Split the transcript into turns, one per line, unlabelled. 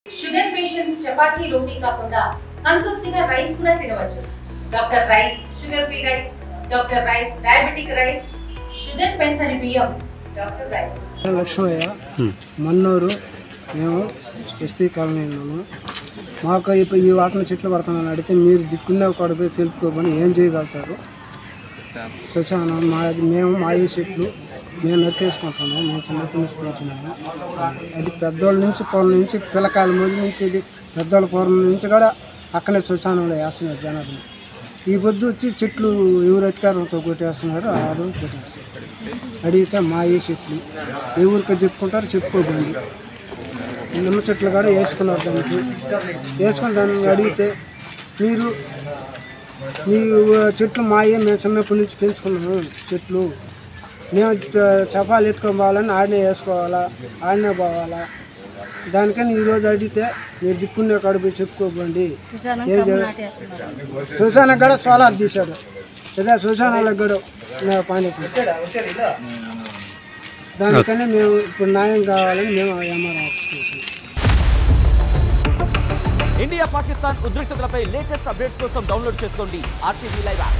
Sugar patients chapati రోటీ కాకుండా సంతృప్తిగా rice కూడా తినవచ్చు. Doctor rice, sugar free rice, doctor rice, diabetic rice, sugar పెంచని బియ్యం, డాక్టర్ రైస్.
లక్ష్మయ్య, మన్నూరు. మేము ఎస్టీ కాలనీ ఉన్నాము. మాకు ఇప్పుడు ఈ వాటిని చెట్లు పడుతున్నాను అడిగితే మీరు దిక్కునే ఒకటి తెలుపుకోమని ఏం చేయగలుగుతారు? శ్మశానం మేము మా ఈ చెట్లు మేము నరికేసుకుంటున్నాము. మేము చిన్నప్పటి నుంచి పెంచినాము. అది పెద్దోళ్ళ నుంచి పొలం నుంచి పిల్లకాయల మొదటి నుంచి ఇది పెద్దోళ్ళ పూర్వం నుంచి కూడా అక్కడే శ్మశానంలో వేస్తున్నారు జనాభాని. ఈ పొద్దు వచ్చి చెట్లు ఎవరు అధికారంతో కొట్టేస్తున్నారు, ఆ రోజు కొట్టేస్తున్నారు. అడిగితే మా ఈ చెట్లు ఎవరికి చెప్పుకుంటారు చెప్పుకోకండి. నిమ్మ చెట్లు కూడా వేసుకున్నారు. దానికి వేసుకుని దాన్ని అడిగితే మీరు మీ చెట్లు మాయే మేము చిన్నప్పటి నుంచి పెంచుకున్నాము చెట్లు, మేము చపాలు ఎత్తుకొని పోవాలని ఆడనే వేసుకోవాలా, ఆడనే పోవాలా. దానికని ఈరోజు అడిగితే మీరు దిక్కునే కడుపు చెప్పుకోకండి. ఏం శ్మశానానికి కూడా సోలార్ తీశాడు. లేదా శ్మశానాలకు కూడా పానీ. దానికని మేము ఇప్పుడు న్యాయం కావాలని మేము ఎంఆర్ఓ ఆఫీస్కి.
ఇండియా పాకిస్తాన్ ఉద్రిక్తతలపై లేటెస్ట్ అప్డేట్స్ కోసం డౌన్లోడ్ చేసుకోండి RTV లైవ్ యాప్.